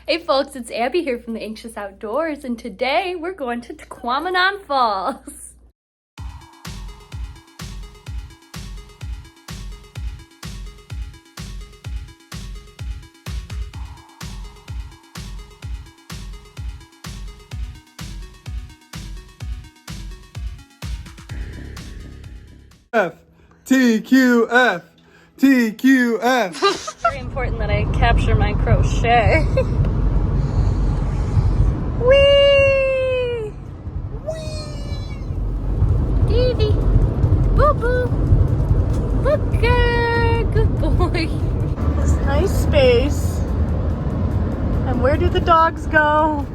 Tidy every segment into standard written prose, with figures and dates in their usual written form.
Hey folks, it's Abby here from the Anxious Outdoors, and today we're going to Tahquamenon Falls. TQF. TQF. Very important that I capture my crochet. Whee! Whee! Dee Boo boo! Booker! Good boy! This nice space. And where do the dogs go?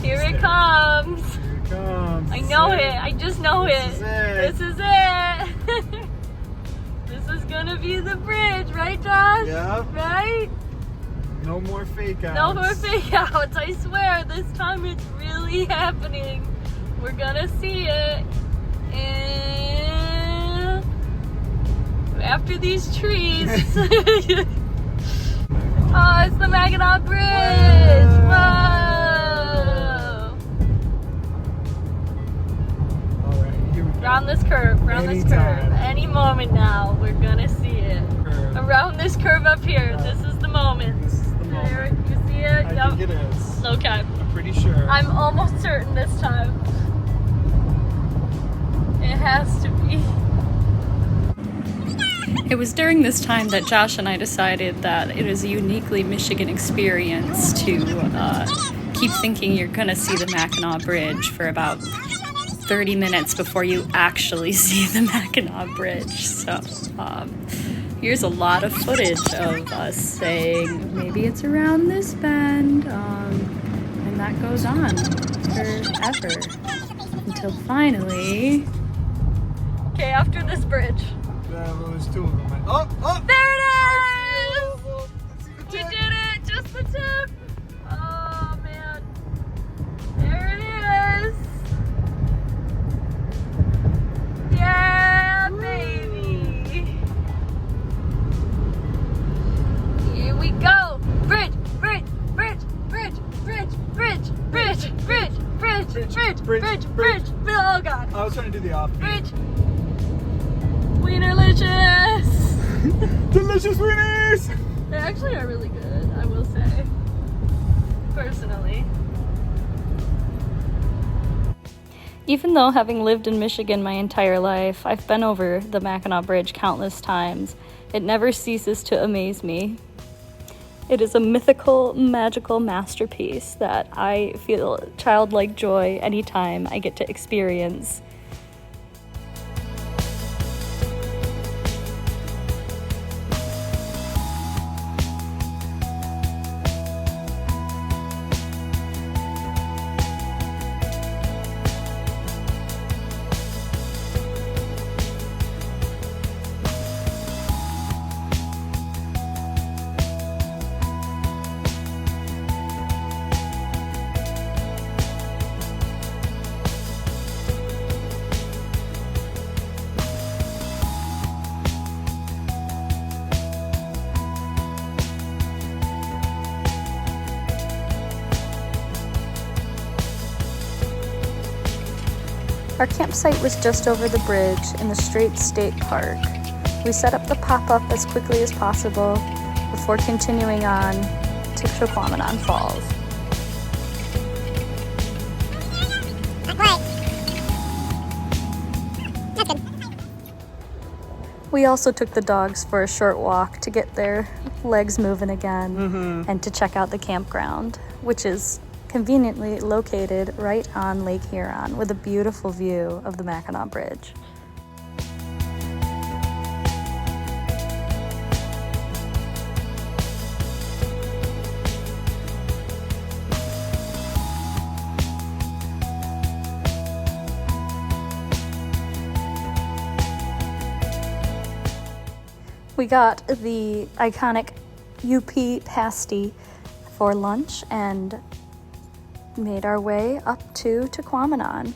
Here it comes. Here it comes. I know it. I just know it. This is it. This is it. This is gonna be the bridge, right, Josh? Yeah. Right? No more fake outs. No more fake outs. I swear, this time it's really happening. We're gonna see it. And after these trees. Oh, it's the Mackinac Bridge. Whoa. Round this curve, Any moment now, we're gonna see it. Around this curve up here, this is the moment. This is the moment. Here, you see it? I think it is. Okay. I'm pretty sure. I'm almost certain this time. It has to be. It was during this time that Josh and I decided that it is a uniquely Michigan experience to keep thinking you're gonna see the Mackinac Bridge for about 30 minutes before you actually see the Mackinac Bridge. So here's a lot of footage of us saying maybe it's around this bend, and that goes on forever until finally. Okay, after this bridge. Yeah, well, there's two of them. Oh! There it is! We did it! Just the tip! Oh man. There it is! Yeah, baby! Here we go! Bridge! Bridge! Bridge! Bridge! Bridge! Bridge! Bridge! Bridge! Bridge! Bridge! Bridge! Bridge! Oh god! I was trying to do the offbeat. Bridge! Wienerlicious! Delicious wieners! They actually are really good, I will say. Personally. Even though having lived in Michigan my entire life, I've been over the Mackinac Bridge countless times, it never ceases to amaze me. It is a mythical, magical masterpiece that I feel childlike joy anytime I get to experience. Our campsite was just over the bridge in the Strait State Park. We set up the pop-up as quickly as possible before continuing on to Tahquamenon Falls. We also took the dogs for a short walk to get their legs moving again and to check out the campground, which is conveniently located right on Lake Huron with a beautiful view of the Mackinac Bridge. We got the iconic UP pasty for lunch and made our way up to Tahquamenon.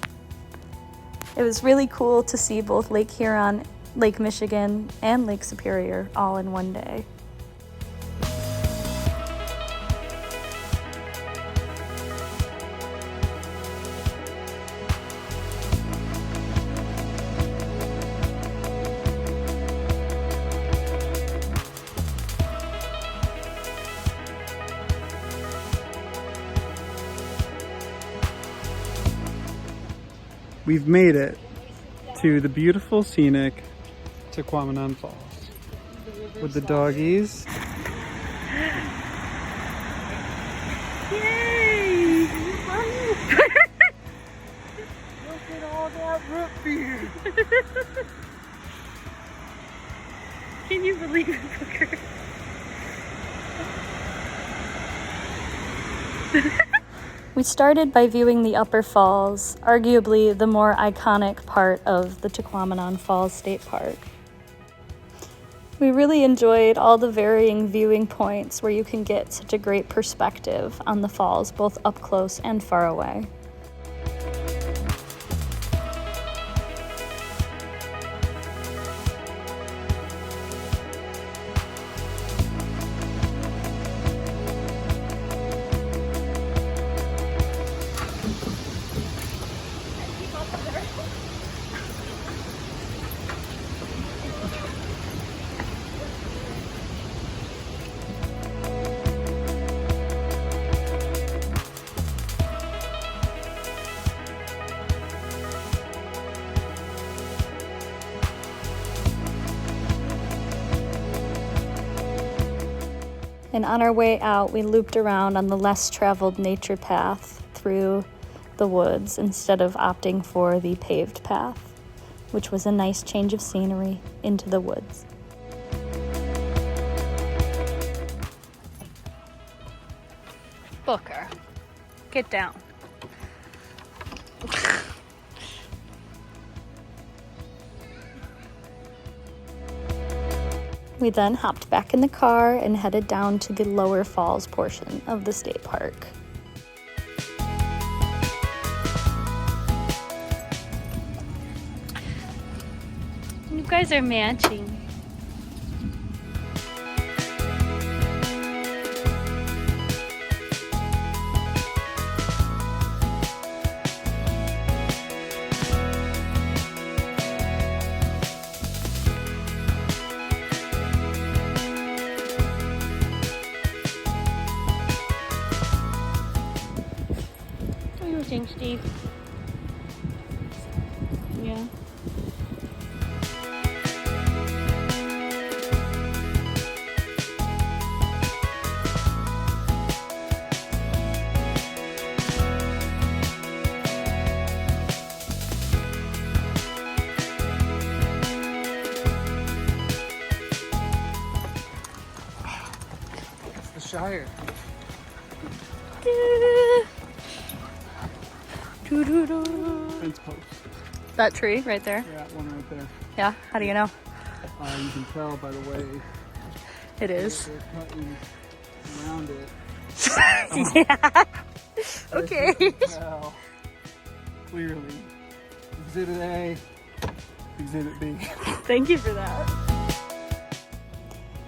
It was really cool to see both Lake Huron, Lake Michigan, and Lake Superior all in one day. We've made it to the beautiful, scenic Tahquamenon Falls with the doggies. Yay! Look at all that root beer. Can you believe it, Booker? We started by viewing the Upper Falls, arguably the more iconic part of the Tahquamenon Falls State Park. We really enjoyed all the varying viewing points where you can get such a great perspective on the falls, both up close and far away. And on our way out, we looped around on the less traveled nature path through the woods instead of opting for the paved path, which was a nice change of scenery into the woods. Booker, get down. We then hopped back in the car and headed down to the Lower Falls portion of the state park. You guys are matching. Thanks, Steve. Yeah. It's the Shire. Fence post. That tree right there? Yeah, one right there. Yeah, how do you know? You can tell by the way It is. they're cutting around it. Yeah. Okay. You can tell clearly. Exhibit A, Exhibit B. Thank you for that.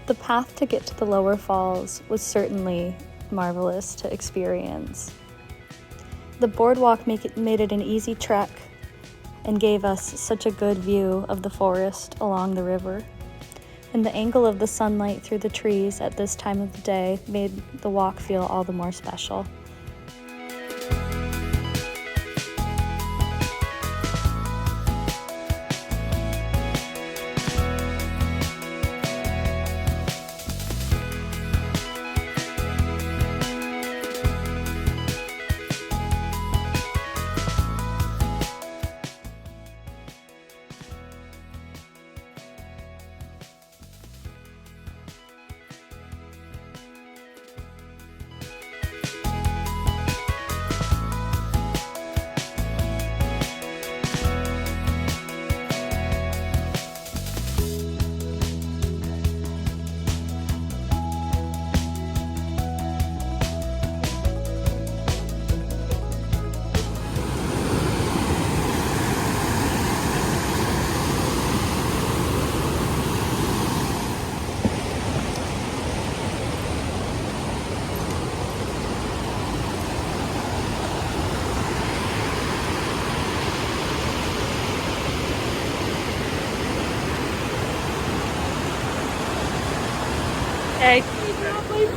The path to get to the Lower Falls was certainly marvelous to experience. The boardwalk made it an easy trek and gave us such a good view of the forest along the river. And the angle of the sunlight through the trees at this time of the day made the walk feel all the more special.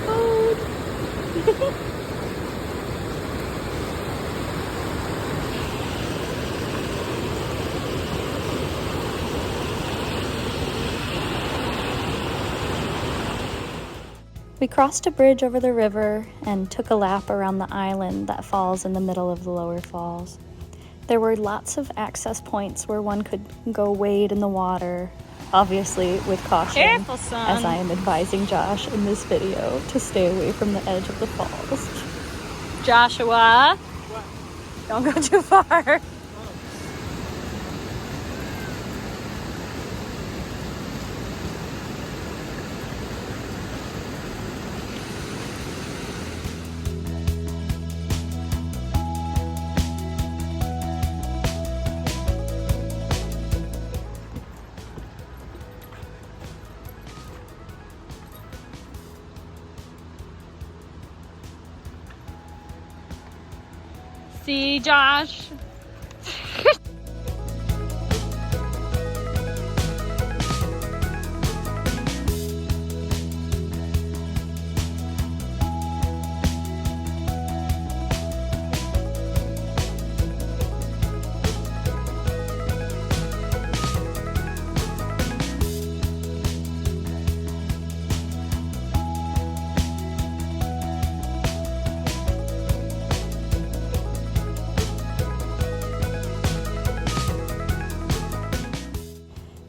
food. We crossed a bridge over the river and took a lap around the island that falls in the middle of the lower falls. There were lots of access points where one could go wade in the water, obviously with caution, Careful, son. as I am advising Josh in this video to stay away from the edge of the falls. Joshua, don't go too far. See, Josh?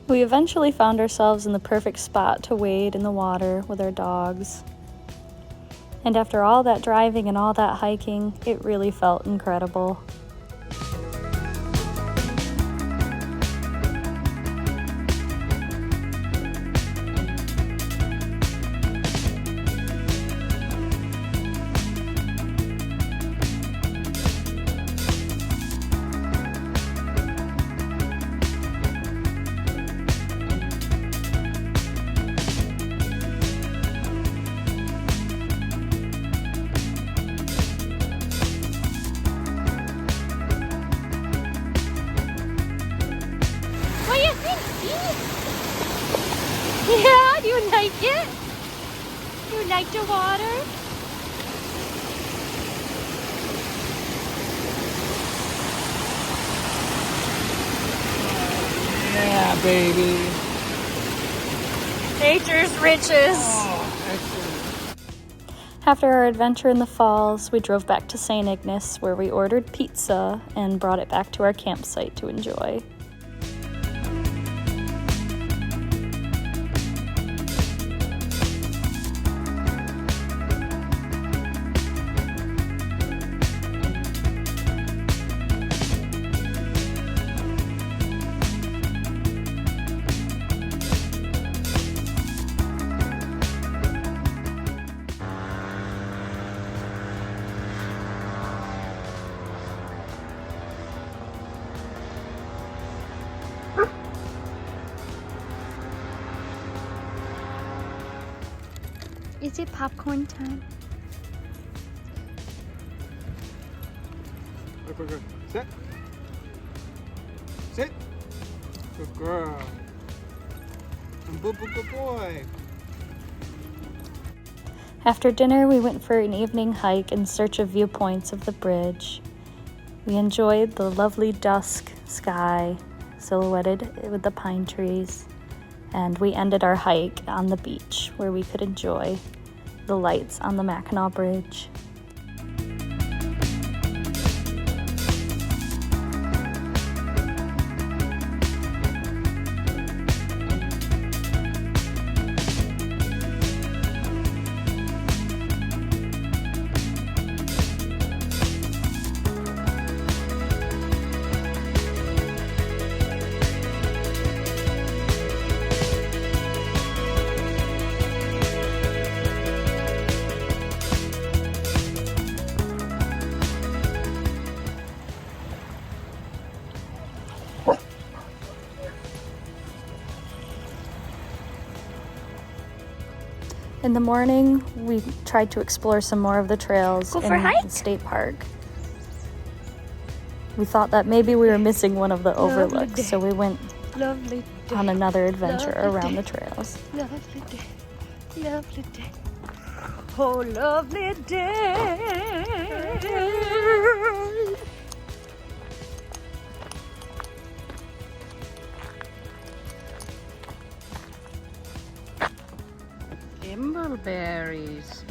We eventually found ourselves in the perfect spot to wade in the water with our dogs. And after all that driving and all that hiking, it really felt incredible. What do you think, Steve? Yeah, do you like it? You like the water? Yeah, baby. Nature's riches. Oh, excellent. After our adventure in the falls, we drove back to St. Ignace, where we ordered pizza and brought it back to our campsite to enjoy. Is it popcorn time? Look, look, look. Sit. Sit. Good girl. And good boy. After dinner, we went for an evening hike in search of viewpoints of the bridge. We enjoyed the lovely dusk sky silhouetted with the pine trees, and we ended our hike on the beach where we could enjoy the lights on the Mackinac Bridge. In the morning, we tried to explore some more of the trails in the state park. We thought that maybe we were missing one of the overlooks, so we went on another adventure around the trails. Lovely day. Lovely day. Oh, lovely day. Thimbleberries.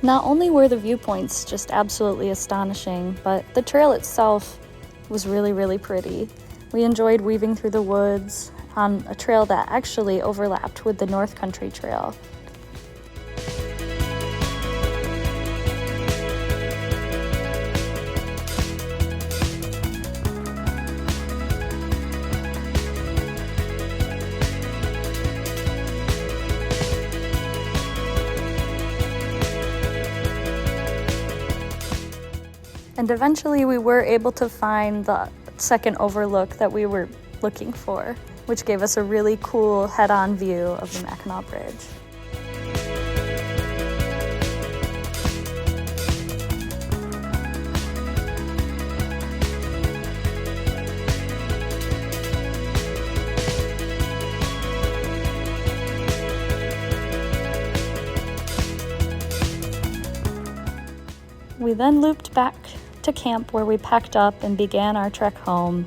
Not only were the viewpoints just absolutely astonishing, but the trail itself was really, really pretty. We enjoyed weaving through the woods on a trail that actually overlapped with the North Country Trail. And eventually we were able to find the second overlook that we were looking for, which gave us a really cool head-on view of the Mackinac Bridge. We then looped back to camp where we packed up and began our trek home.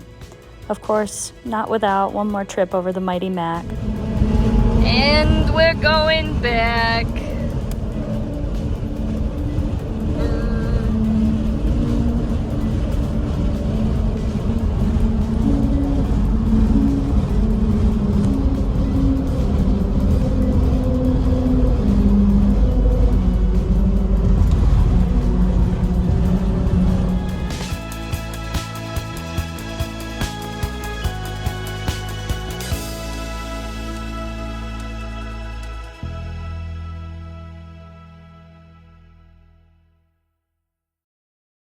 Of course, not without one more trip over the mighty Mac. And we're going back.